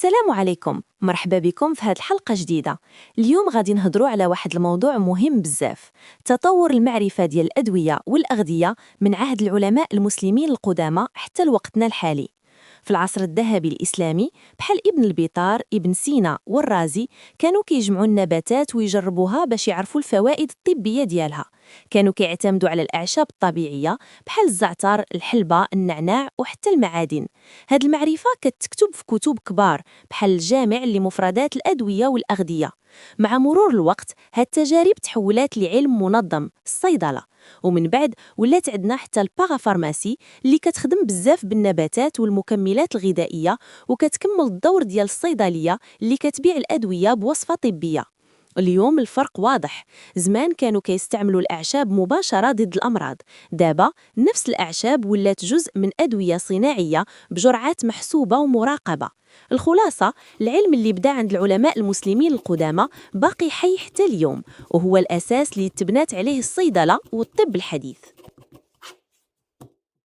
السلام عليكم، مرحبا بكم في هذه الحلقة جديدة. اليوم غادي نهضروا على واحد الموضوع مهم بزاف، تطور المعرفة ديال الأدوية والأغذية من عهد العلماء المسلمين القدامى حتى لوقتنا الحالي. في العصر الذهبي الإسلامي بحال ابن البيطار، ابن سينا والرازي كانوا كيجمعوا النباتات ويجربوها باش يعرفوا الفوائد الطبية ديالها. كانوا كيعتمدوا على الأعشاب الطبيعية بحال الزعتر، الحلبة، النعناع وحتى المعادن. هاد المعرفة كتكتب في كتب كبار بحال الجامع لمفردات الأدوية والأغذية. مع مرور الوقت هاد التجارب تحولات لعلم منظم، الصيدلة، ومن بعد ولات عندنا حتى الباغافارماسي اللي كتخدم بزاف بالنباتات والمكملات الغذائية وكتكمل الدور ديال الصيدلية اللي كتبيع الأدوية بوصفة طبية. اليوم الفرق واضح، زمان كانوا كيستعملوا الأعشاب مباشرة ضد الأمراض، دابا نفس الأعشاب ولات جزء من أدوية صناعية بجرعات محسوبة ومراقبة. الخلاصة، العلم اللي بدا عند العلماء المسلمين القدامى باقي حي حتى اليوم، وهو الأساس اللي تبنات عليه الصيدلة والطب الحديث.